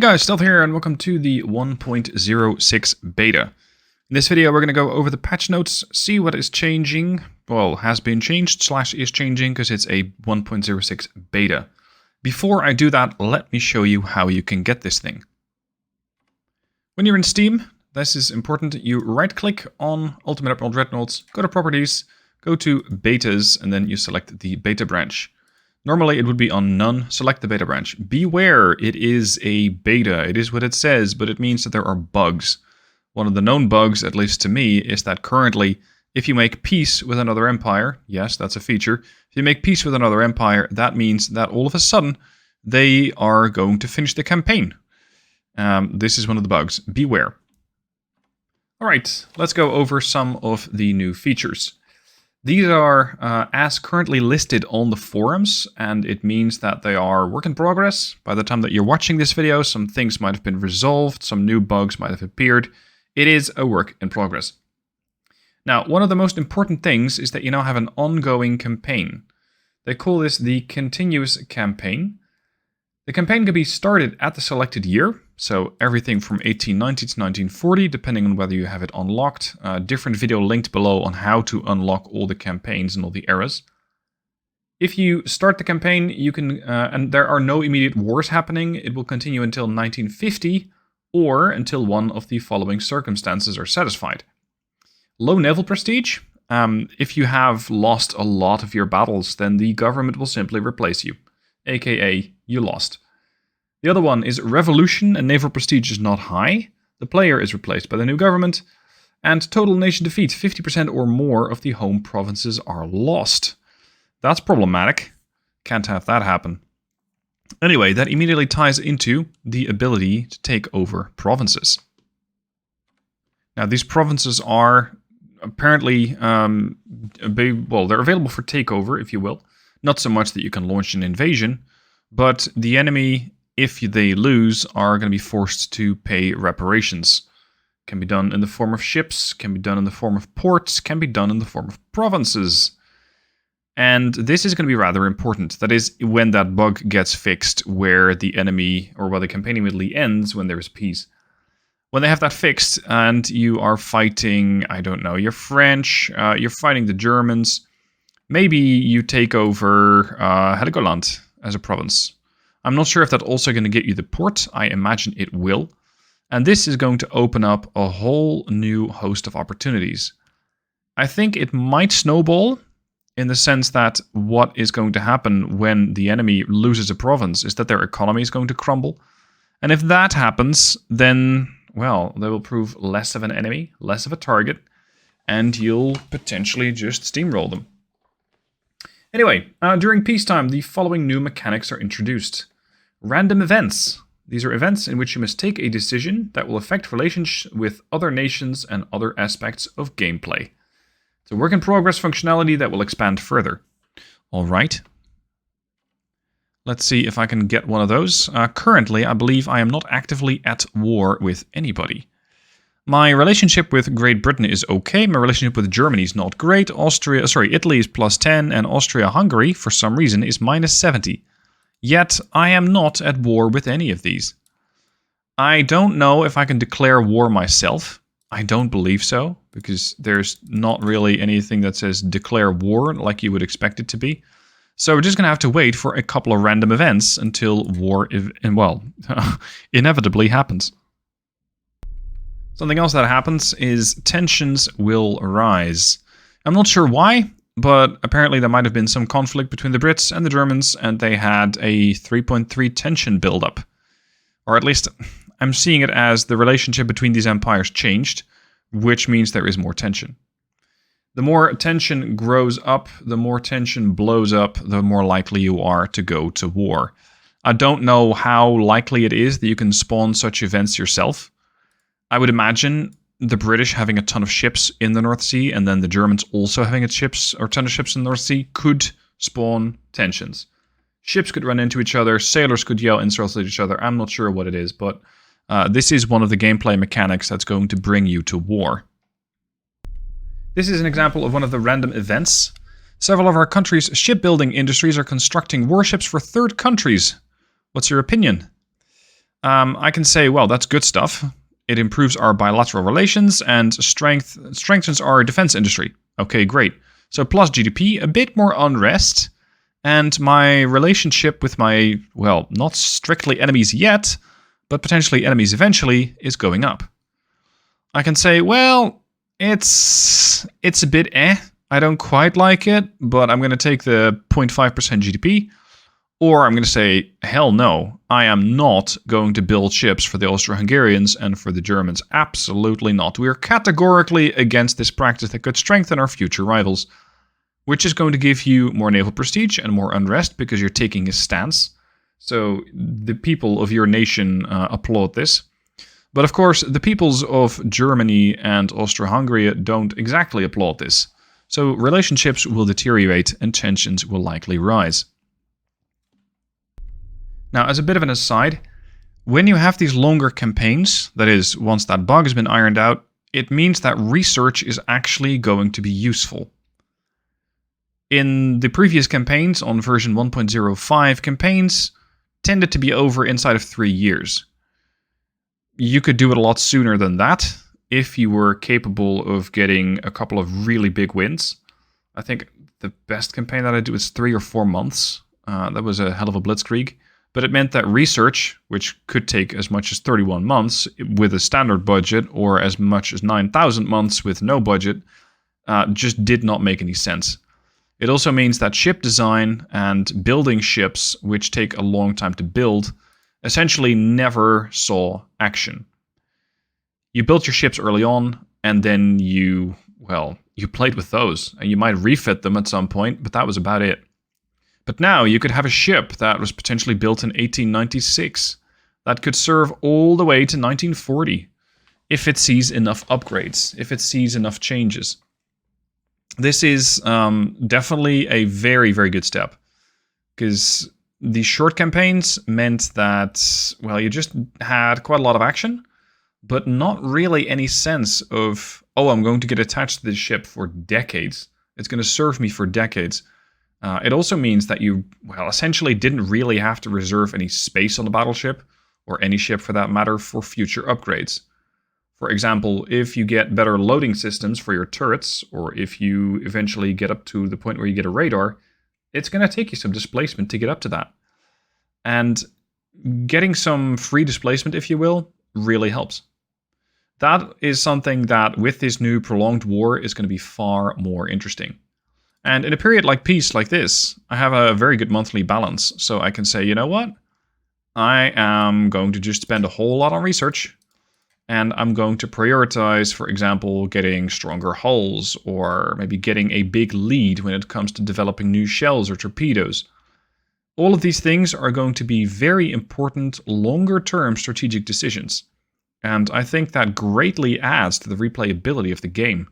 guys, Stealth here, and welcome to the 1.06 beta. In this video, we're going to go over the patch notes, see what is changing, well, has been changed / is changing, because it's a 1.06 beta. Before I do that, let me show you how you can get this thing. When you're in Steam, this is important, you right-click on Ultimate Admiral Dreadnoughts, go to Properties, go to Betas, and then you select the beta branch. Normally it would be on none, select the beta branch. Beware, it is a beta, it is what it says, but it means that there are bugs. One of the known bugs, at least to me, is that currently, if you make peace with another empire, yes, that's a feature, if you make peace with another empire, that means that all of a sudden, they are going to finish the campaign. This is one of the bugs, beware. Alright, let's go over some of the new features. These are as currently listed on the forums, and it means that they are work in progress. By the time that you're watching this video, some things might have been resolved, some new bugs might have appeared. It is a work in progress. Now, one of the most important things is that you now have an ongoing campaign. They call this the continuous campaign. The campaign can be started at the selected year, so everything from 1890 to 1940, depending on whether you have it unlocked. Different video linked below on how to unlock all the campaigns and all the eras. If you start the campaign, you can, and there are no immediate wars happening, it will continue until 1950, or until one of the following circumstances are satisfied. Low naval prestige. If you have lost a lot of your battles, then the government will simply replace you, aka you lost. The other one is revolution and naval prestige is not high. The player is replaced by the new government. And total nation defeat, 50% or more of the home provinces are lost. That's problematic. Can't have that happen. Anyway, that immediately ties into the ability to take over provinces. Now, these provinces are apparently, well, they're available for takeover, if you will. Not so much that you can launch an invasion, but the enemy, if they lose, are going to be forced to pay reparations. Can be done in the form of ships, can be done in the form of ports, can be done in the form of provinces. And this is going to be rather important. That is, when that bug gets fixed, where the enemy, or where the campaign immediately ends when there is peace. When they have that fixed, and you are fighting, I don't know, you're French, you're fighting the Germans, maybe you take over Heligoland as a province. I'm not sure if that's also going to get you the port. I imagine it will. And this is going to open up a whole new host of opportunities. I think it might snowball in the sense that what is going to happen when the enemy loses a province is that their economy is going to crumble. And if that happens, then, well, they will prove less of an enemy, less of a target, and you'll potentially just steamroll them. Anyway, during peacetime, the following new mechanics are introduced. Random events. These are events in which you must take a decision that will affect relations with other nations and other aspects of gameplay. It's a work-in-progress functionality that will expand further. Alright. Let's see if I can get one of those. Currently, I believe I am not actively at war with anybody. My relationship with Great Britain is okay. My relationship with Germany is not great. Italy is +10, and Austria-Hungary, for some reason, is -70. Yet, I am not at war with any of these. I don't know if I can declare war myself. I don't believe so, because there's not really anything that says declare war like you would expect it to be. So we're just going to have to wait for a couple of random events until war, inevitably happens. Something else that happens is tensions will rise. I'm not sure why, but apparently there might have been some conflict between the Brits and the Germans, and they had a 3.3 tension buildup. Or at least, I'm seeing it as the relationship between these empires changed, which means there is more tension. The more tension grows up, the more tension blows up, the more likely you are to go to war. I don't know how likely it is that you can spawn such events yourself. I would imagine the British having a ton of ships in the North Sea, and then the Germans also having a ton of ships in the North Sea, could spawn tensions. Ships could run into each other, sailors could yell insults at each other. I'm not sure what it is, but this is one of the gameplay mechanics that's going to bring you to war. This is an example of one of the random events. Several of our country's shipbuilding industries are constructing warships for third countries. What's your opinion? I can say, well, that's good stuff. It improves our bilateral relations and strengthens our defense industry. Okay, great. So plus GDP, a bit more unrest, and my relationship with my, well, not strictly enemies yet, but potentially enemies eventually, is going up. I can say, well, it's a bit I don't quite like it, but I'm going to take the 0.5% GDP. Or I'm going to say, hell no, I am not going to build ships for the Austro-Hungarians and for the Germans. Absolutely not. We are categorically against this practice that could strengthen our future rivals, which is going to give you more naval prestige and more unrest because you're taking a stance. So the people of your nation applaud this. But of course, the peoples of Germany and Austro-Hungary don't exactly applaud this. So relationships will deteriorate and tensions will likely rise. Now, as a bit of an aside, when you have these longer campaigns, that is, once that bug has been ironed out, it means that research is actually going to be useful. In the previous campaigns, on version 1.05, campaigns tended to be over inside of 3 years. You could do it a lot sooner than that, if you were capable of getting a couple of really big wins. I think the best campaign that I did was 3 or 4 months. That was a hell of a blitzkrieg. But it meant that research, which could take as much as 31 months with a standard budget, or as much as 9,000 months with no budget, just did not make any sense. It also means that ship design and building ships, which take a long time to build, essentially never saw action. You built your ships early on, and then you played with those. And you might refit them at some point, but that was about it. But now you could have a ship that was potentially built in 1896 that could serve all the way to 1940 if it sees enough upgrades, if it sees enough changes. This is definitely a very, very good step, because the short campaigns meant that, well, you just had quite a lot of action, but not really any sense of, oh, I'm going to get attached to this ship for decades. It's going to serve me for decades. It also means that you, well, essentially didn't really have to reserve any space on the battleship, or any ship for that matter, for future upgrades. For example, if you get better loading systems for your turrets, or if you eventually get up to the point where you get a radar, it's going to take you some displacement to get up to that. And getting some free displacement, if you will, really helps. That is something that, with this new prolonged war, is going to be far more interesting. And in a period like peace, like this, I have a very good monthly balance. So I can say, you know what? I am going to just spend a whole lot on research. And I'm going to prioritize, for example, getting stronger hulls, or maybe getting a big lead when it comes to developing new shells or torpedoes. All of these things are going to be very important longer-term strategic decisions. And I think that greatly adds to the replayability of the game,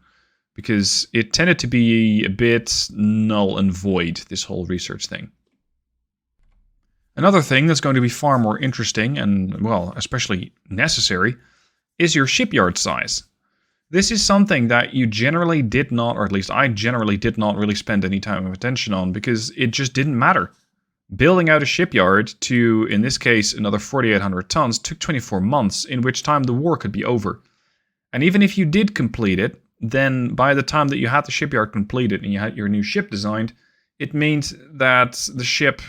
because it tended to be a bit null and void, this whole research thing. Another thing that's going to be far more interesting and, well, especially necessary, is your shipyard size. This is something that you generally did not, or at least I generally did not really spend any time of attention on, because it just didn't matter. Building out a shipyard to, in this case, another 4,800 tons took 24 months, in which time the war could be over. And even if you did complete it, then by the time that you had the shipyard completed and you had your new ship designed, it means that the ship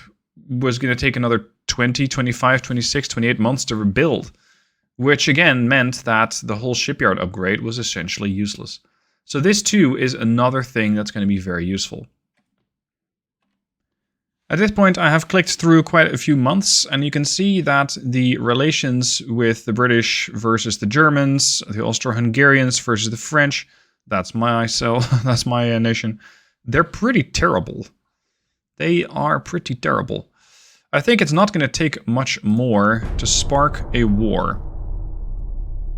was going to take another 20, 25, 26, 28 months to rebuild, which again meant that the whole shipyard upgrade was essentially useless. So this too is another thing that's going to be very useful. At this point, I have clicked through quite a few months, and you can see that the relations with the British versus the Germans, the Austro-Hungarians versus the French, that's my nation, they're pretty terrible. They are pretty terrible. I think it's not going to take much more to spark a war.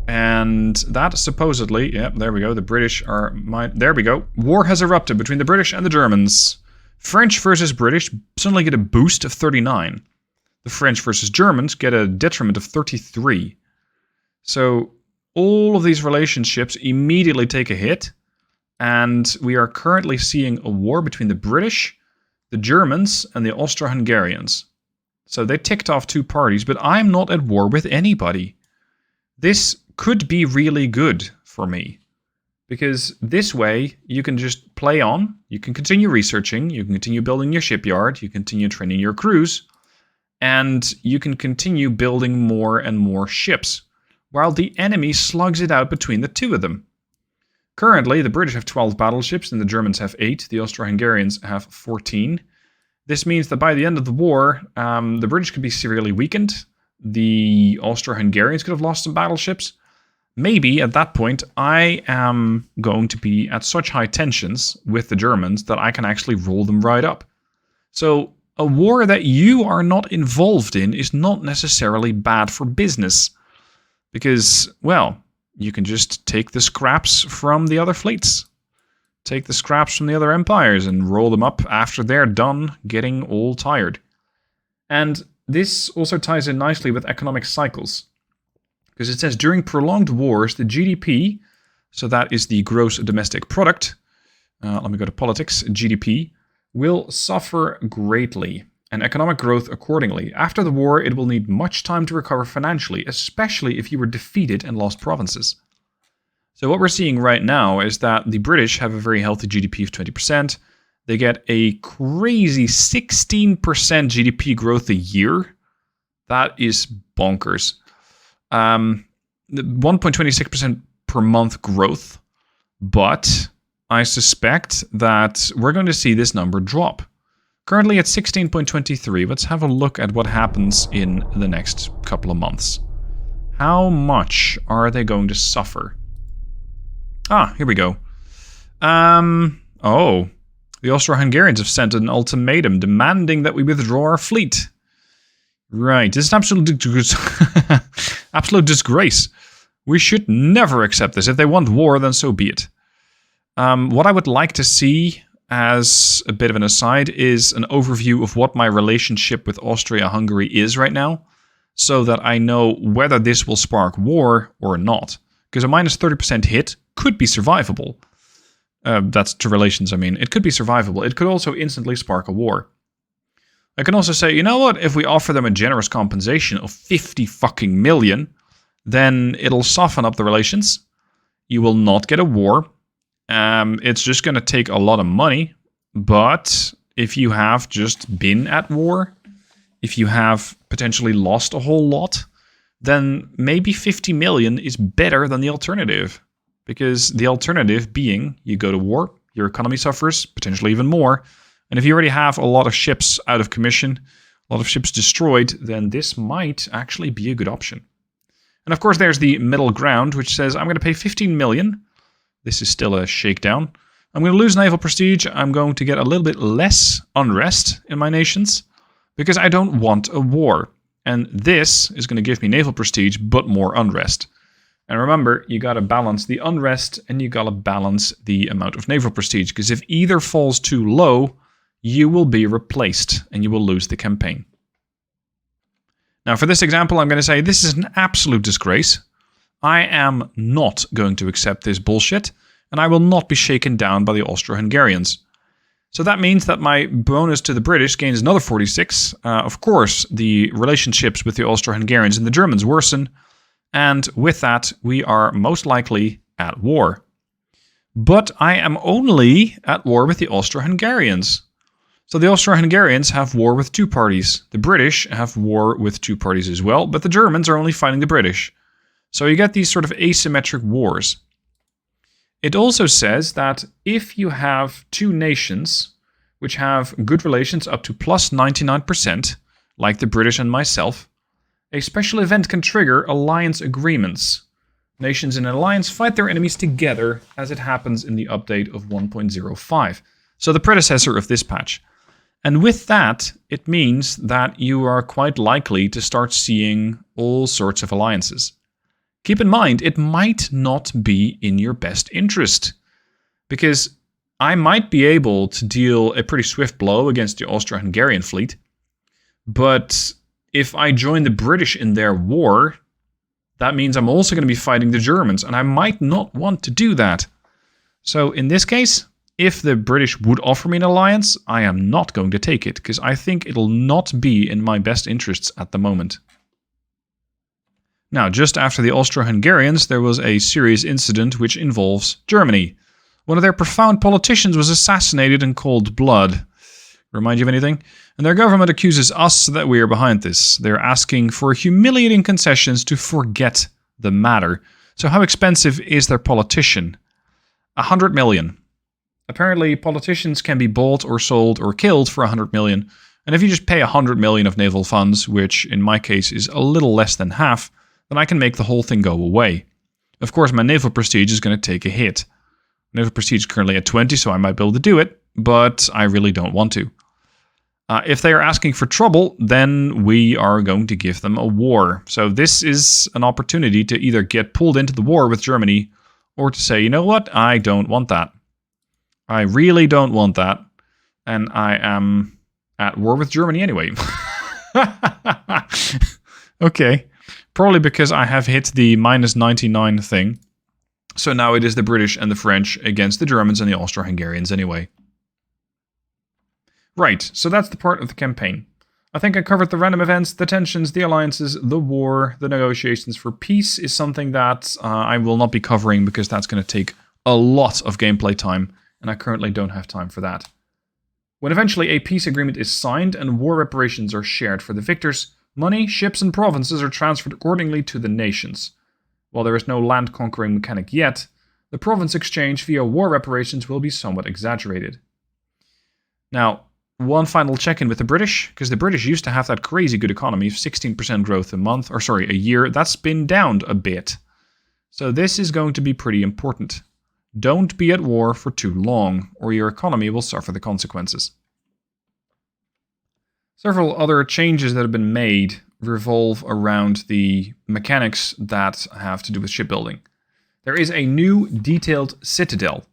And that supposedly, yep, there we go, the British are, there we go. War has erupted between the British and the Germans. French versus British suddenly get a boost of 39. The French versus Germans get a detriment of 33. So all of these relationships immediately take a hit, and we are currently seeing a war between the British, the Germans, and the Austro-Hungarians. So they ticked off 2 parties, but I'm not at war with anybody. This could be really good for me. Because this way, you can just play on, you can continue researching, you can continue building your shipyard, you continue training your crews, and you can continue building more and more ships, while the enemy slugs it out between the 2 of them. Currently, the British have 12 battleships and the Germans have 8, the Austro-Hungarians have 14. This means that by the end of the war, the British could be severely weakened, the Austro-Hungarians could have lost some battleships. Maybe at that point, I am going to be at such high tensions with the Germans that I can actually roll them right up. So a war that you are not involved in is not necessarily bad for business. Because, well, you can just take the scraps from the other fleets. Take the scraps from the other empires and roll them up after they're done getting all tired. And this also ties in nicely with economic cycles. Because it says, during prolonged wars, the GDP, so that is the gross domestic product, let me go to politics, GDP, will suffer greatly, and economic growth accordingly. After the war, it will need much time to recover financially, especially if you were defeated and lost provinces. So what we're seeing right now is that the British have a very healthy GDP of 20%. They get a crazy 16% GDP growth a year. That is bonkers. 1.26% per month growth, but I suspect that we're going to see this number drop. Currently at 16.23, let's have a look at what happens in the next couple of months. How much are they going to suffer? Ah, here we go. Oh, the Austro-Hungarians have sent an ultimatum demanding that we withdraw our fleet. Right, this is an absolute disgrace. We should never accept this. If they want war, then so be it. What I would like to see, as a bit of an aside, is an overview of what my relationship with Austria-Hungary is right now, so that I know whether this will spark war or not. Because a minus 30% hit could be survivable. That's to relations, I mean. It could be survivable. It could also instantly spark a war. I can also say, you know what, if we offer them a generous compensation of 50 fucking million, then it'll soften up the relations. You will not get a war. It's just going to take a lot of money. But if you have just been at war, if you have potentially lost a whole lot, then maybe 50 million is better than the alternative. Because the alternative being, you go to war, your economy suffers, potentially even more. And if you already have a lot of ships out of commission, a lot of ships destroyed, then this might actually be a good option. And of course there's the middle ground, which says I'm going to pay 15 million. This is still a shakedown. I'm going to lose naval prestige. I'm going to get a little bit less unrest in my nations, because I don't want a war. And this is going to give me naval prestige, but more unrest. And remember, you got to balance the unrest and you got to balance the amount of naval prestige, because if either falls too low, you will be replaced and you will lose the campaign. Now for this example, I'm going to say this is an absolute disgrace. I am not going to accept this bullshit, and I will not be shaken down by the Austro-Hungarians. So that means that my bonus to the British gains another 46. Of course, the relationships with the Austro-Hungarians and the Germans worsen, and with that, we are most likely at war. But I am only at war with the Austro-Hungarians. So the Austro-Hungarians have war with 2 parties. The British have war with 2 parties as well, but the Germans are only fighting the British. So you get these sort of asymmetric wars. It also says that if you have 2 nations which have good relations up to plus 99%, like the British and myself, a special event can trigger alliance agreements. Nations in an alliance fight their enemies together, as it happens in the update of 1.05. So the predecessor of this patch. And with that, it means that you are quite likely to start seeing all sorts of alliances. Keep in mind, it might not be in your best interest, because I might be able to deal a pretty swift blow against the Austro-Hungarian fleet, but if I join the British in their war, that means I'm also going to be fighting the Germans, and I might not want to do that. So in this case, if the British would offer me an alliance, I am not going to take it, because I think it'll not be in my best interests at the moment. Now, just after the Austro-Hungarians, there was a serious incident which involves Germany. One of their profound politicians was assassinated in cold blood. Remind you of anything? And their government accuses us that we are behind this. They're asking for humiliating concessions to forget the matter. So how expensive is their politician? 100 million. Apparently, politicians can be bought or sold or killed for 100 million. And if you just pay 100 million of naval funds, which in my case is a little less than half, then I can make the whole thing go away. Of course, my naval prestige is going to take a hit. Naval prestige is currently at 20, so I might be able to do it, but I really don't want to. If they are asking for trouble, then we are going to give them a war. So this is an opportunity to either get pulled into the war with Germany, or to say, you know what, I don't want that. I really don't want that. And I am at war with Germany anyway. Okay. Probably because I have hit the -99 thing. So now it is the British and the French against the Germans and the Austro-Hungarians anyway. Right, so that's the part of the campaign. I think I covered the random events, the tensions, the alliances, the war, the negotiations for peace is something that I will not be covering because that's going to take a lot of gameplay time, and I currently don't have time for that. When eventually a peace agreement is signed and war reparations are shared for the victors, money, ships, and provinces are transferred accordingly to the nations. While there is no land conquering mechanic yet, the province exchange via war reparations will be somewhat exaggerated. Now, one final check-in with the British, because the British used to have that crazy good economy of 16% growth a year. That's been down a bit. So this is going to be pretty important. Don't be at war for too long, or your economy will suffer the consequences. Several other changes that have been made revolve around the mechanics that have to do with shipbuilding. There is a new detailed citadel.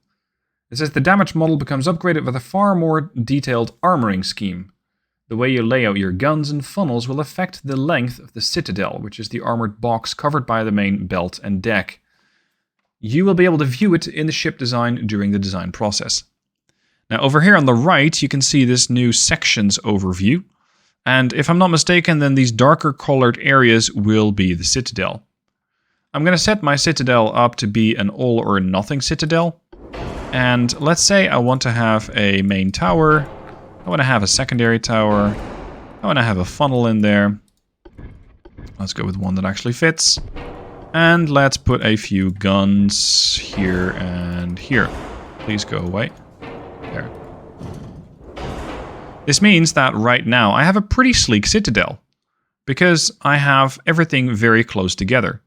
It says the damage model becomes upgraded with a far more detailed armoring scheme. The way you lay out your guns and funnels will affect the length of the citadel, which is the armored box covered by the main belt and deck. You will be able to view it in the ship design during the design process. Now over here on the right, you can see this new sections overview. And if I'm not mistaken, then these darker colored areas will be the citadel. I'm going to set my citadel up to be an all or nothing citadel. And let's say I want to have a main tower. I want to have a secondary tower. I want to have a funnel in there. Let's go with one that actually fits. And let's put a few guns here and here. Please go away. There. This means that right now I have a pretty sleek citadel, because I have everything very close together.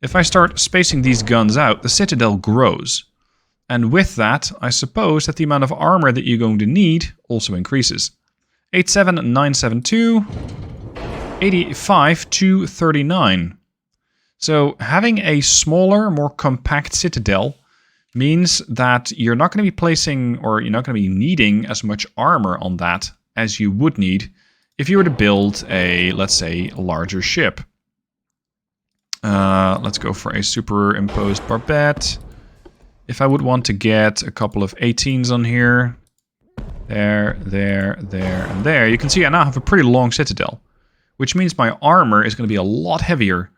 If I start spacing these guns out, the citadel grows. And with that, I suppose that the amount of armor that you're going to need also increases. 87,972, 85 to 39. So having a smaller, more compact citadel means that you're not going to be placing, or you're not going to be needing as much armor on that as you would need if you were to build a, let's say, a larger ship. Let's go for a superimposed barbette. If I would want to get a couple of 18s on here, there, and there, you can see I now have a pretty long citadel, which means my armor is going to be a lot heavier.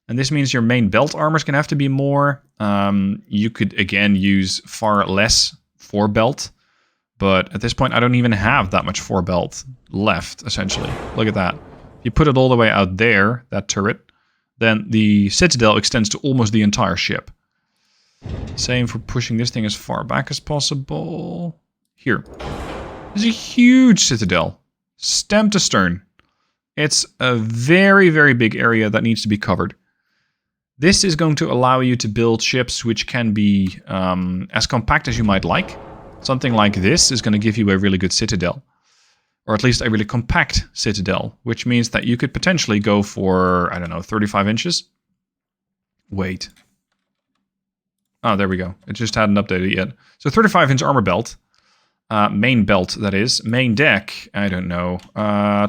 And this means your main belt armor is going to have to be more. You could, again, use far less forebelt. But at this point, I don't even have that much forebelt left, essentially. Look at that. If you put it all the way out there, that turret, then the citadel extends to almost the entire ship. Same for pushing this thing as far back as possible. Here. There's a huge citadel. Stem to stern. It's a very, very big area that needs to be covered. This is going to allow you to build ships which can be as compact as you might like. Something like this is going to give you a really good citadel. Or at least a really compact citadel, which means that you could potentially go for, I don't know, 35 inches. Wait. Oh, there we go. It just hadn't updated yet. So 35-inch armor belt. Main belt, that is. Main deck, I don't know,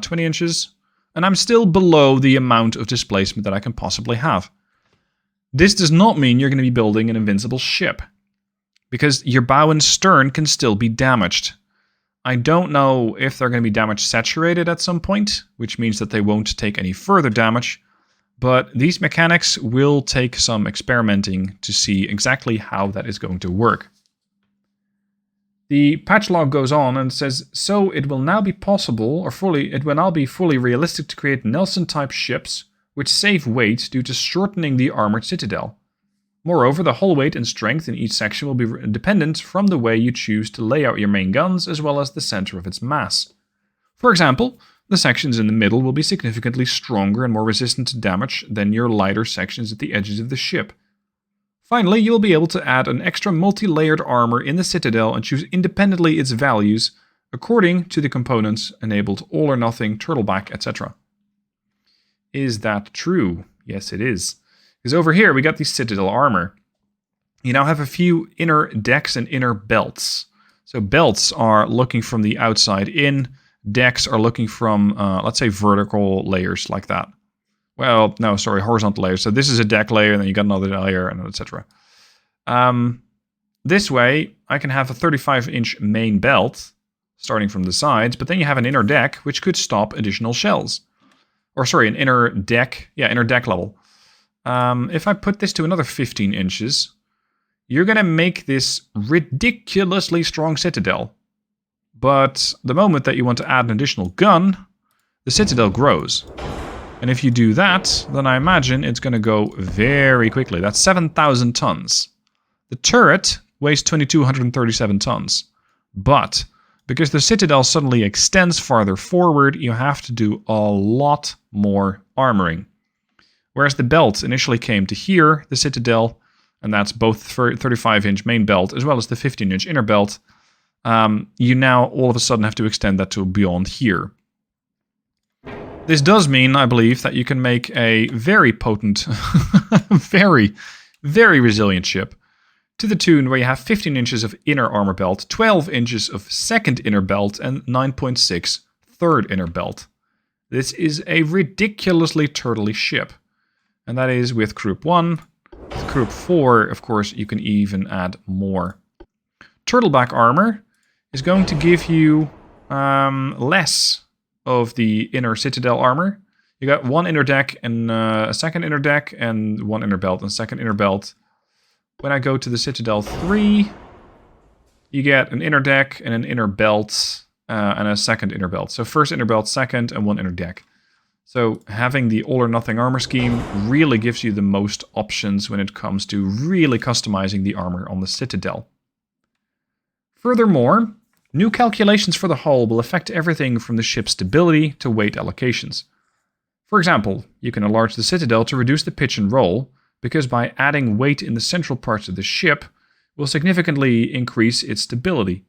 20 inches. And I'm still below the amount of displacement that I can possibly have. This does not mean you're going to be building an invincible ship. because your bow and stern can still be damaged. I don't know if they're going to be damage saturated at some point, which means that they won't take any further damage, but these mechanics will take some experimenting to see exactly how that is going to work. The patch log goes on and says, so it will now be possible, or it will now be fully realistic to create Nelson-type ships which save weight due to shortening the armored citadel. Moreover, the hull weight and strength in each section will be dependent from the way you choose to lay out your main guns as well as the center of its mass. For example, the sections in the middle will be significantly stronger and more resistant to damage than your lighter sections at the edges of the ship. Finally, you will be able to add an extra multi-layered armor in the citadel and choose independently its values according to the components enabled all or nothing, turtleback, etc. Is that true? Yes, it is. Because over here we got the citadel armor. You now have a few inner decks and inner belts. So belts are looking from the outside in. Decks are looking from, let's say, vertical layers like that. Well, no, sorry, horizontal layers. So this is a deck layer, and then you got another layer, and etc. This way, I can have a 35-inch main belt starting from the sides, but then you have an inner deck, which could stop additional shells. Or sorry, an inner deck. Yeah, inner deck level. If I put this to another 15 inches, you're going to make this ridiculously strong citadel. But the moment that you want to add an additional gun, the citadel grows. And if you do that, then I imagine it's going to go very quickly. That's 7,000 tons. The turret weighs 2,237 tons. But because the citadel suddenly extends farther forward, you have to do a lot more armoring. Whereas the belt initially came to here, the citadel, and that's both 35-inch main belt as well as the 15-inch inner belt, you now all of a sudden have to extend that to beyond here. This does mean, I believe, that you can make a very potent, very, very resilient ship to the tune where you have 15 inches of inner armor belt, 12 inches of second inner belt, and 9.6 third inner belt. This is a ridiculously turtly ship. And that is with Group 1. With Group 4, of course, you can even add more. Turtleback armor is going to give you less of the inner citadel armor. You got one inner deck and a second inner deck and one inner belt and second inner belt. When I go to the Citadel 3, you get an inner deck and an inner belt and a second inner belt. So first inner belt, second, and one inner deck. So having the all or nothing armor scheme really gives you the most options when it comes to really customizing the armor on the Citadel. Furthermore, new calculations for the hull will affect everything from the ship's stability to weight allocations. For example, you can enlarge the Citadel to reduce the pitch and roll, because by adding weight in the central parts of the ship will significantly increase its stability.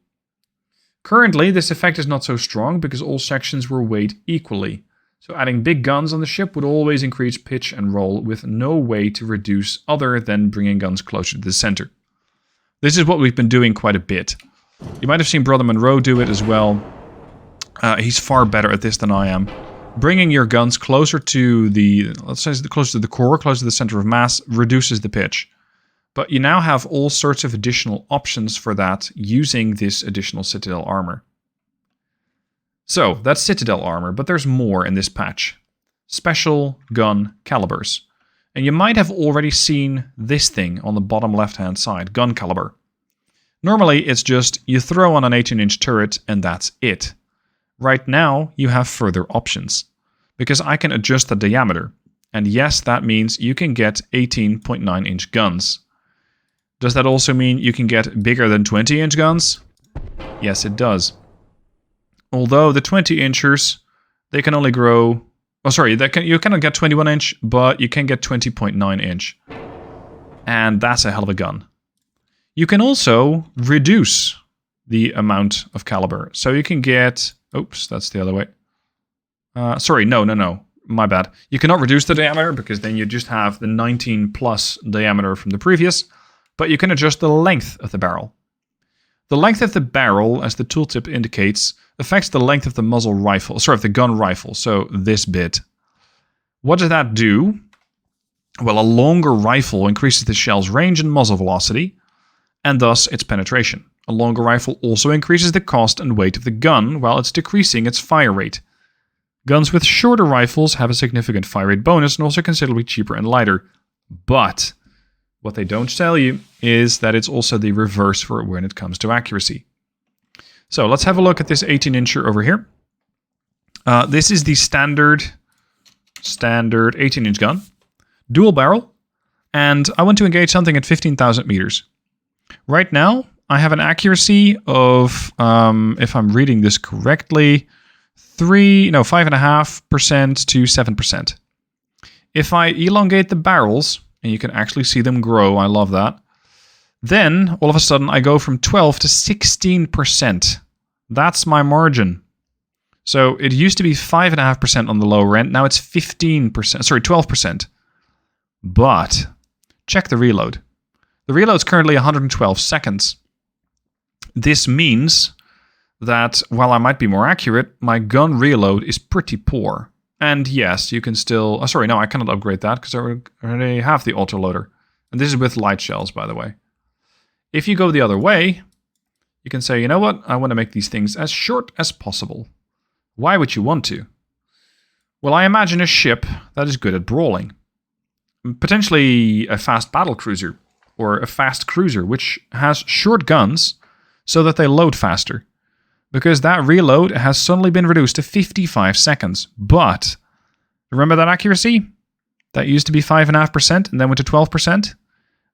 Currently, this effect is not so strong because all sections were weighed equally. So adding big guns on the ship would always increase pitch and roll with no way to reduce other than bringing guns closer to the center. This is what we've been doing quite a bit. You might have seen Brother Monroe do it as well. He's far better at this than I am. Bringing your guns closer to the, let's say closer to the core, closer to the center of mass, reduces the pitch. But you now have all sorts of additional options for that using this additional Citadel armor. So, that's Citadel armor, but there's more in this patch. Special gun calibers. And you might have already seen this thing on the bottom left-hand side, gun caliber. Normally, it's just you throw on an 18-inch turret and that's it. Right now, you have further options. Because I can adjust the diameter. And yes, that means you can get 18.9-inch guns. Does that also mean you can get bigger than 20-inch guns? Yes, it does. Although the 20-inchers, they can only grow... Oh, sorry, you cannot get 21-inch, but you can get 20.9-inch. And that's a hell of a gun. You can also reduce the amount of caliber. So you can get... Oops, that's the other way. Sorry, no. My bad. You cannot reduce the diameter, because then you just have the 19 plus diameter from the previous. But you can adjust the length of the barrel. The length of the barrel, as the tooltip indicates, affects the length of the muzzle rifle, sorry, of the gun rifle, so this bit. What does that do? Well, a longer rifle increases the shell's range and muzzle velocity, and thus its penetration. A longer rifle also increases the cost and weight of the gun, while it's decreasing its fire rate. Guns with shorter rifles have a significant fire rate bonus and also considerably cheaper and lighter. But what they don't tell you is that it's also the reverse for when it comes to accuracy. So let's have a look at this 18-incher over here. This is the standard 18-inch gun, dual barrel, and I want to engage something at 15,000 meters. Right now, I have an accuracy of, if I'm reading this correctly, 5.5% to 7%. If I elongate the barrels, and you can actually see them grow, I love that, then all of a sudden I go from 12 to 16%. That's my margin. So it used to be 5.5% on the lower end, now it's 12%. But check the reload. The reload's currently 112 seconds. This means that while I might be more accurate, my gun reload is pretty poor. And yes, you can still... I cannot upgrade that because I already have the autoloader. And this is with light shells, by the way. If you go the other way, you can say, you know what? I want to make these things as short as possible. Why would you want to? Well, I imagine a ship that is good at brawling. Potentially a fast battle cruiser or a fast cruiser, which has short guns so that they load faster. Because that reload has suddenly been reduced to 55 seconds. But, remember that accuracy? That used to be 5.5% and then went to 12%.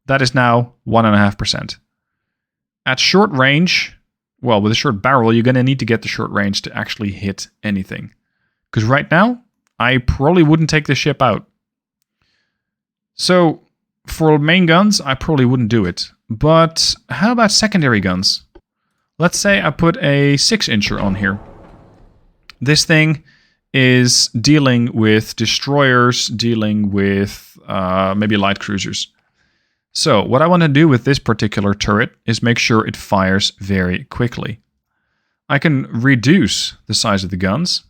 That is now 1.5%. At short range, well, with a short barrel, you're going to need to get the short range to actually hit anything. Because right now, I probably wouldn't take the ship out. So, for main guns, I probably wouldn't do it. But how about secondary guns? Let's say I put a 6-incher on here. This thing is dealing with destroyers, dealing with maybe light cruisers. So what I want to do with this particular turret is make sure it fires very quickly. I can reduce the size of the guns.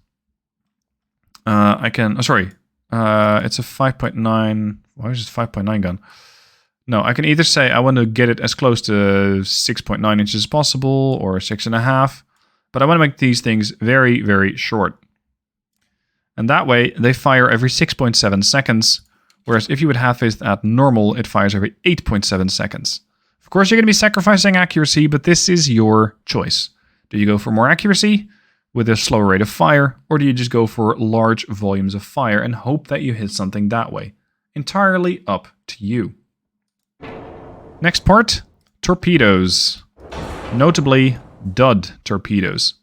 It's a 5.9... Why is it 5.9 gun? No, I can either say I want to get it as close to 6.9 inches as possible or 6.5. But I want to make these things very, very short. And that way, they fire every 6.7 seconds. Whereas if you would have it at normal, it fires every 8.7 seconds. Of course, you're going to be sacrificing accuracy, but this is your choice. Do you go for more accuracy with a slower rate of fire, or do you just go for large volumes of fire and hope that you hit something that way? Entirely up to you. Next part, torpedoes. Notably, dud torpedoes.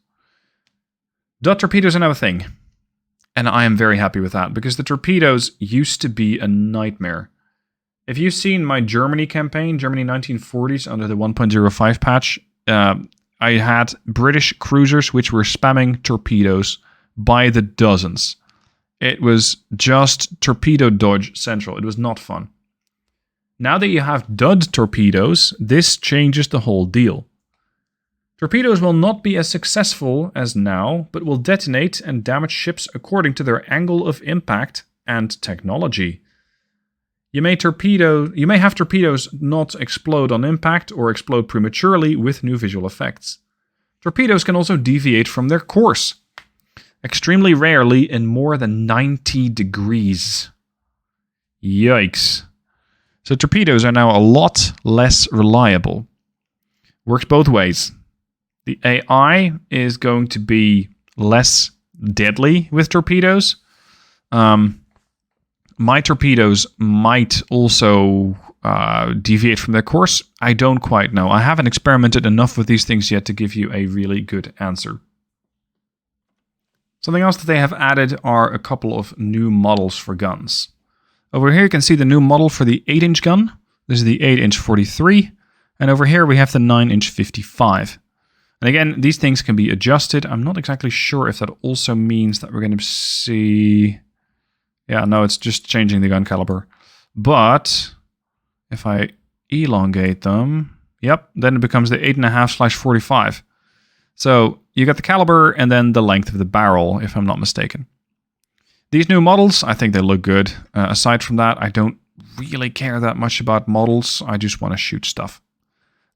Dud torpedoes are now a thing. And I am very happy with that, because the torpedoes used to be a nightmare. If you've seen my Germany campaign, Germany 1940s, under the 1.05 patch, I had British cruisers which were spamming torpedoes by the dozens. It was just torpedo dodge central. It was not fun. Now that you have dud torpedoes, this changes the whole deal. Torpedoes will not be as successful as now, but will detonate and damage ships according to their angle of impact and technology. You may have torpedoes not explode on impact or explode prematurely with new visual effects. Torpedoes can also deviate from their course, extremely rarely in more than 90 degrees. Yikes. So torpedoes are now a lot less reliable. Works both ways. The AI is going to be less deadly with torpedoes. My torpedoes might also deviate from their course. I don't quite know. I haven't experimented enough with these things yet to give you a really good answer. Something else that they have added are a couple of new models for guns. Over here you can see the new model for the 8-inch gun. This is the 8-inch 43. And over here we have the 9-inch 55. And again, these things can be adjusted. I'm not exactly sure if that also means that we're going to see... Yeah, no, it's just changing the gun caliber. But if I elongate them, yep, then it becomes the 8.5/45. So you got the caliber and then the length of the barrel, if I'm not mistaken. These new models, I think they look good. Aside from that, I don't really care that much about models. I just want to shoot stuff.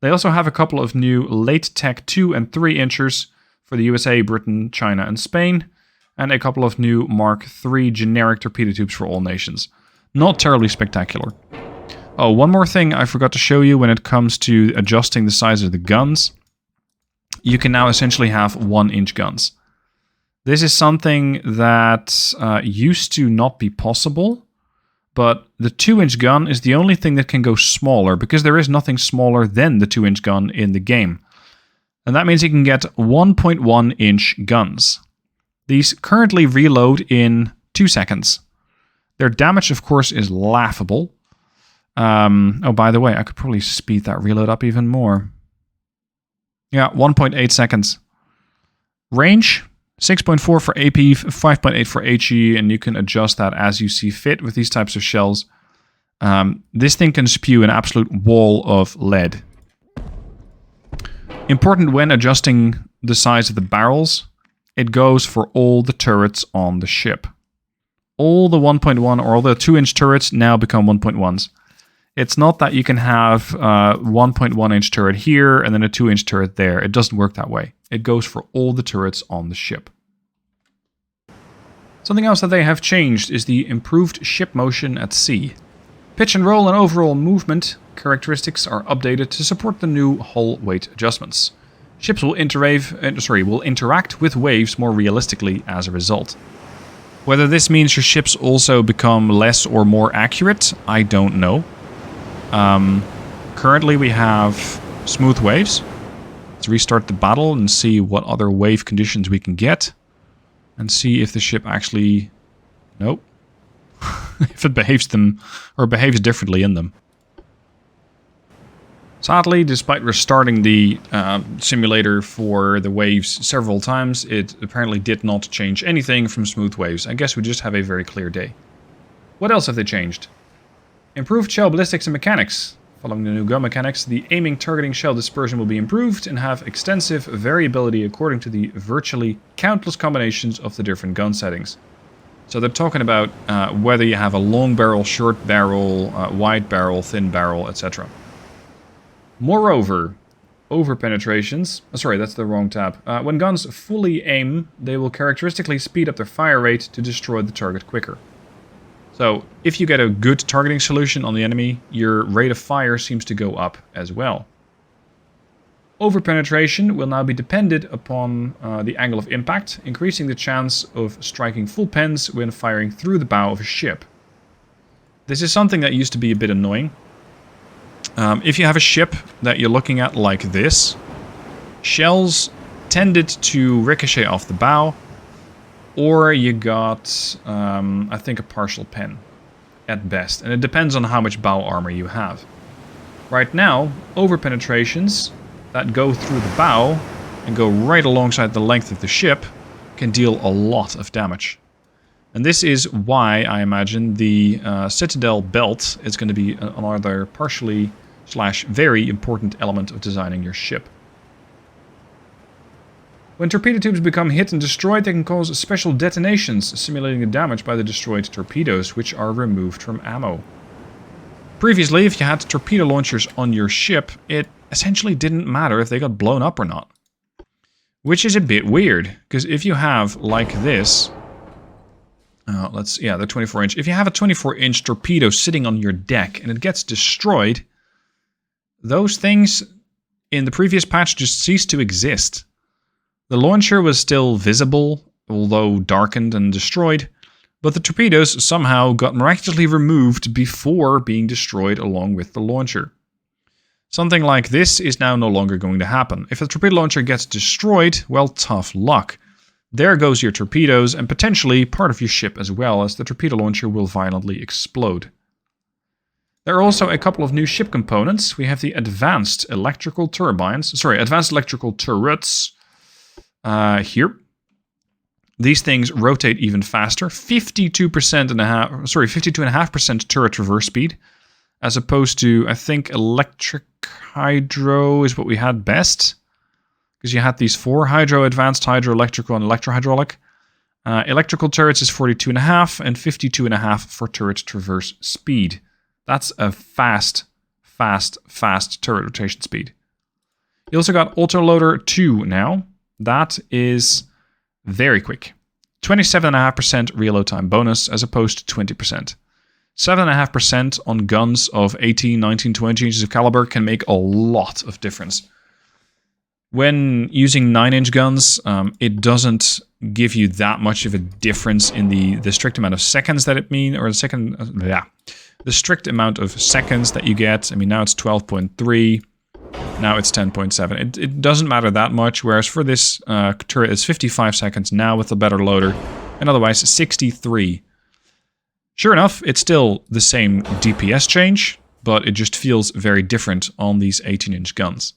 They also have a couple of new late tech 2 and 3 inchers for the USA, Britain, China, and Spain, and a couple of new Mark III generic torpedo tubes for all nations. Not terribly spectacular. Oh, one more thing I forgot to show you when it comes to adjusting the size of the guns. You can now essentially have 1-inch guns. This is something that used to not be possible, but the 2-inch gun is the only thing that can go smaller, because there is nothing smaller than the 2-inch gun in the game. And that means you can get 1.1-inch guns. These currently reload in 2 seconds. Their damage, of course, is laughable. Oh, by the way, I could probably speed that reload up even more. Yeah, 1.8 seconds. Range, 6.4 for AP, 5.8 for HE, and you can adjust that as you see fit with these types of shells. This thing can spew an absolute wall of lead. Important when adjusting the size of the barrels, it goes for all the turrets on the ship. All the 1.1 or all the 2-inch turrets now become 1.1s. It's not that you can have a 1.1-inch turret here and then a 2-inch turret there. It doesn't work that way. It goes for all the turrets on the ship. Something else that they have changed is the improved ship motion at sea. Pitch and roll and overall movement characteristics are updated to support the new hull weight adjustments. Ships will interact with waves more realistically as a result. Whether this means your ships also become less or more accurate, I don't know. Currently we have smooth waves. Let's restart the battle and see what other wave conditions we can get. And see if the ship actually... Nope. If it behaves differently in them. Sadly, despite restarting the simulator for the waves several times, it apparently did not change anything from smooth waves. I guess we just have a very clear day. What else have they changed? Improved shell ballistics and mechanics. Following the new gun mechanics, the aiming, targeting, shell dispersion will be improved and have extensive variability according to the virtually countless combinations of the different gun settings. So they're talking about whether you have a long barrel, short barrel, wide barrel, thin barrel, etc. Moreover, overpenetrations... Oh, sorry, that's the wrong tab. When guns fully aim, they will characteristically speed up their fire rate to destroy the target quicker. So, if you get a good targeting solution on the enemy, your rate of fire seems to go up as well. Overpenetration will now be dependent upon the angle of impact, increasing the chance of striking full pens when firing through the bow of a ship. This is something that used to be a bit annoying. If you have a ship that you're looking at like this, shells tended to ricochet off the bow, or you got, I think, a partial pen at best. And it depends on how much bow armor you have. Right now, overpenetrations that go through the bow and go right alongside the length of the ship can deal a lot of damage. And this is why I imagine the citadel belt is going to be another partially / very important element of designing your ship. When torpedo tubes become hit and destroyed, they can cause special detonations, simulating the damage by the destroyed torpedoes, which are removed from ammo. Previously, if you had torpedo launchers on your ship, it essentially didn't matter if they got blown up or not. Which is a bit weird, because if you have, like this... the 24-inch. If you have a 24-inch torpedo sitting on your deck and it gets destroyed, those things in the previous patch just ceased to exist. The launcher was still visible, although darkened and destroyed, but the torpedoes somehow got miraculously removed before being destroyed along with the launcher. Something like this is now no longer going to happen. If the torpedo launcher gets destroyed, well, tough luck. There goes your torpedoes and potentially part of your ship as well, as the torpedo launcher will violently explode. There are also a couple of new ship components. We have the advanced electrical turrets here. These things rotate even faster, 52.5% turret reverse speed, as opposed to, I think, electric hydro is what we had best. Because you had these 4 hydro, advanced hydro, electrical, and electrohydraulic. Electrical turrets is 42.5 and 52.5 for turret traverse speed. That's a fast turret rotation speed. You also got Autoloader 2 now. That is very quick. 27.5% reload time bonus as opposed to 20%. 7.5% on guns of 18, 19, 20 inches of caliber can make a lot of difference. When using 9-inch guns, it doesn't give you that much of a difference in the strict amount of seconds that it means, or the strict amount of seconds that you get. I mean, now it's 12.3, now it's 10.7. It doesn't matter that much, whereas for this turret, it's 55 seconds now with the better loader, and otherwise 63. Sure enough, it's still the same DPS change, but it just feels very different on these 18-inch guns.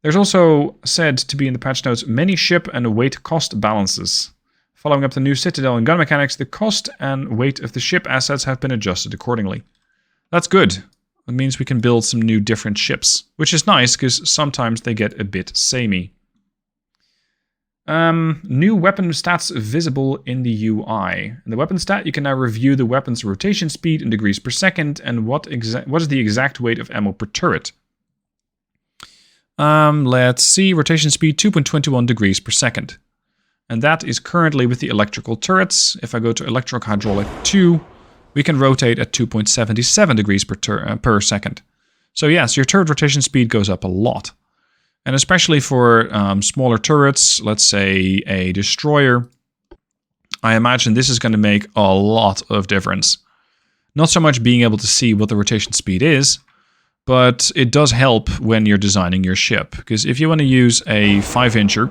There's also said to be in the patch notes many ship and weight cost balances. Following up the new citadel and gun mechanics, the cost and weight of the ship assets have been adjusted accordingly. That's good. It means we can build some new different ships, which is nice because sometimes they get a bit samey. New weapon stats visible in the UI. In the weapon stat, you can now review the weapon's rotation speed in degrees per second and what is the exact weight of ammo per turret. Let's see, rotation speed 2.21 degrees per second. And that is currently with the electrical turrets. If I go to electro-hydraulic 2, we can rotate at 2.77 degrees per second. So yes, your turret rotation speed goes up a lot. And especially for smaller turrets, let's say a destroyer, I imagine this is going to make a lot of difference. Not so much being able to see what the rotation speed is, but it does help when you're designing your ship. Because if you want to use a 5-incher,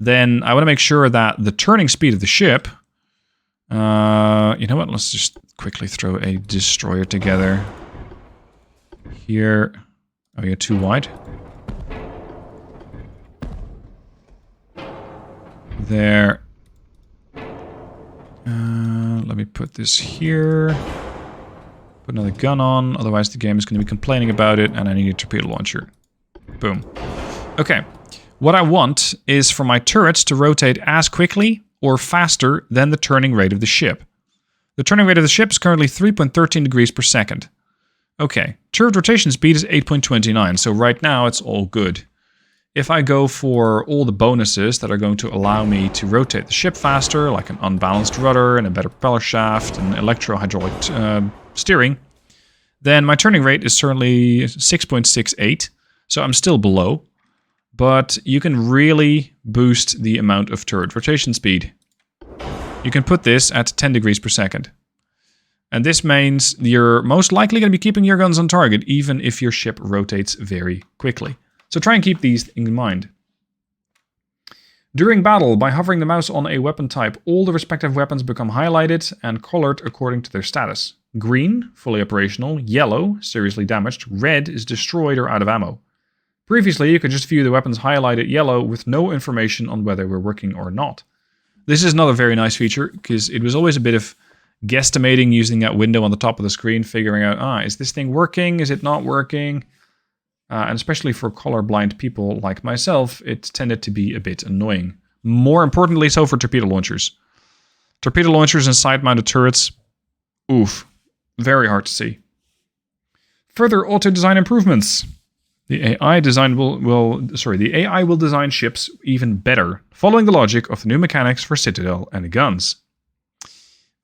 then I want to make sure that the turning speed of the ship... you know what, let's just quickly throw a destroyer together. Here... Oh, you're too wide. There. Let me put this here. Put another gun on, otherwise the game is going to be complaining about it, and I need a torpedo launcher. Boom. Okay. What I want is for my turrets to rotate as quickly or faster than the turning rate of the ship. The turning rate of the ship is currently 3.13 degrees per second. Okay. Turret rotation speed is 8.29, so right now it's all good. If I go for all the bonuses that are going to allow me to rotate the ship faster, like an unbalanced rudder and a better propeller shaft and electro-hydraulic steering, then my turning rate is certainly 6.68, so I'm still below. But you can really boost the amount of turret rotation speed. You can put this at 10 degrees per second. And this means you're most likely going to be keeping your guns on target, even if your ship rotates very quickly. So try and keep these in mind. During battle, by hovering the mouse on a weapon type, all the respective weapons become highlighted and colored according to their status. Green, fully operational. Yellow, seriously damaged. Red is destroyed or out of ammo. Previously, you could just view the weapons highlighted yellow with no information on whether they were working or not. This is not a very nice feature, because it was always a bit of guesstimating using that window on the top of the screen, figuring out, is this thing working? Is it not working? And especially for colorblind people like myself, it tended to be a bit annoying. More importantly so for torpedo launchers. Torpedo launchers and side-mounted turrets, oof, very hard to see. Further auto-design improvements. The AI will design ships even better, following the logic of the new mechanics for Citadel and the guns.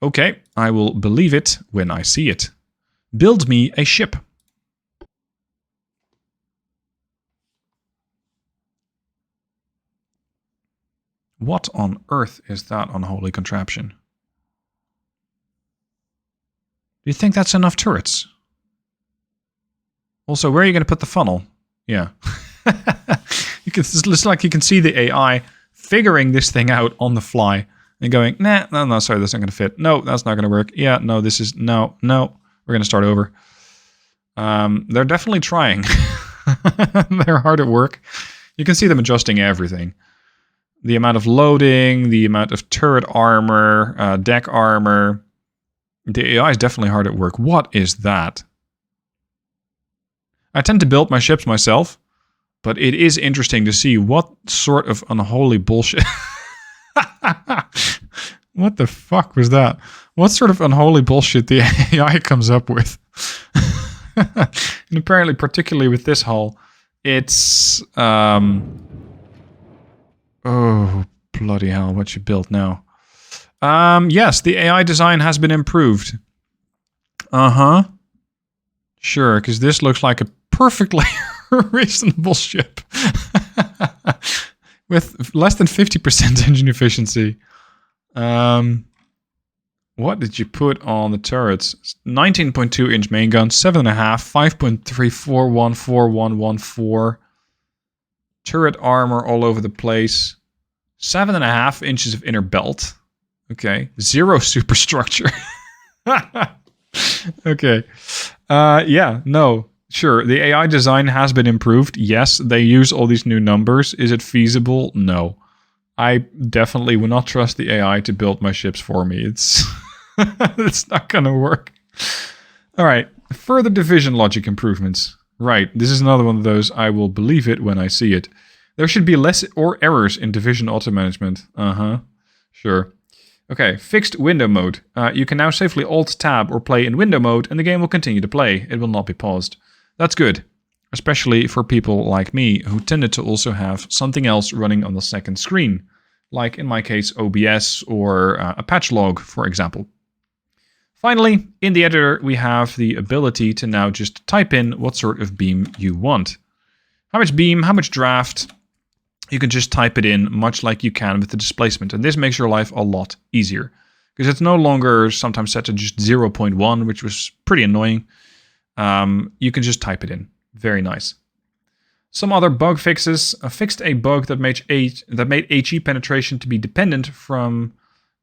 Okay, I will believe it when I see it. Build me a ship. What on earth is that unholy contraption? Do you think that's enough turrets? Also, where are you going to put the funnel? Yeah. It's like you can see the AI figuring this thing out on the fly and going, no, sorry, that's not going to fit. No, that's not going to work. Yeah, no, this is, no, we're going to start over. They're definitely trying. They're hard at work. You can see them adjusting everything. The amount of loading, the amount of turret armor, deck armor. The AI is definitely hard at work. What is that? I tend to build my ships myself, but it is interesting to see what sort of unholy bullshit... What the fuck was that? What sort of unholy bullshit the AI comes up with? And apparently, particularly with this hull, It's, oh, bloody hell, what you built now? Yes, the AI design has been improved. Uh-huh. Sure, because this looks like a perfectly reasonable ship. With less than 50% engine efficiency. What did you put on the turrets? 19.2 inch main gun, 7.5, 5.34141114. Turret armor all over the place. 7.5 inches of inner belt. Okay. 0 superstructure. Okay. Yeah, no. Sure, the AI design has been improved. Yes, they use all these new numbers. Is it feasible? No. I definitely will not trust the AI to build my ships for me. It's it's not gonna work. Alright, further division logic improvements. Right, this is another one of those I will believe it when I see it. There should be less errors in division auto-management. Uh-huh. Sure. Okay, fixed window mode. You can now safely Alt-Tab or play in window mode and the game will continue to play. It will not be paused. That's good. Especially for people like me who tended to also have something else running on the second screen. Like in my case OBS or a patch log, for example. Finally, in the editor we have the ability to now just type in what sort of beam you want. How much beam, how much draft. You can just type it in much like you can with the displacement. And this makes your life a lot easier. Because it's no longer sometimes set to just 0.1, which was pretty annoying. You can just type it in. Very nice. Some other bug fixes. Fixed a bug that made HE penetration to be dependent from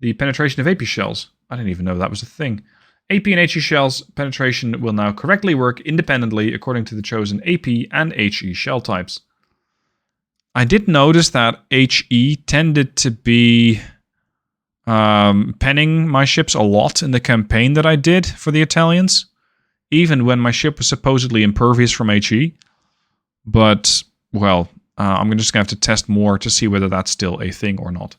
the penetration of AP shells. I didn't even know that was a thing. AP and HE shells penetration will now correctly work independently according to the chosen AP and HE shell types. I did notice that HE tended to be penning my ships a lot in the campaign that I did for the Italians. Even when my ship was supposedly impervious from HE. But, well, I'm just going to have to test more to see whether that's still a thing or not.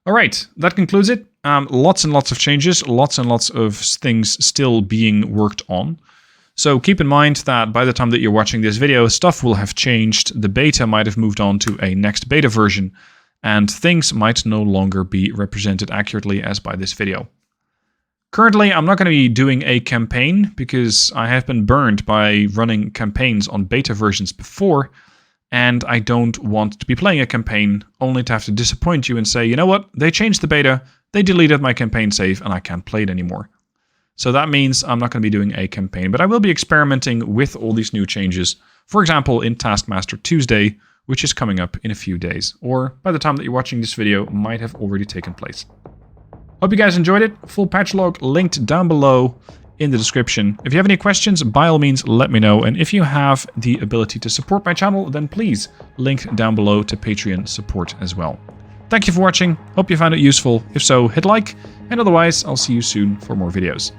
Alright, that concludes it. Lots and lots of changes, lots and lots of things still being worked on. So keep in mind that by the time that you're watching this video, stuff will have changed. The beta might have moved on to a next beta version, and things might no longer be represented accurately as by this video. Currently, I'm not going to be doing a campaign because I have been burned by running campaigns on beta versions before, and I don't want to be playing a campaign only to have to disappoint you and say, you know what, they changed the beta, they deleted my campaign save, and I can't play it anymore. So that means I'm not going to be doing a campaign, but I will be experimenting with all these new changes. For example, in Taskmaster Tuesday, which is coming up in a few days, or by the time that you're watching this video, might have already taken place. Hope you guys enjoyed it. Full patch log linked down below in the description. If you have any questions, by all means, let me know. And if you have the ability to support my channel, then please link down below to Patreon support as well. Thank you for watching. Hope you found it useful. If so, hit like. And otherwise, I'll see you soon for more videos.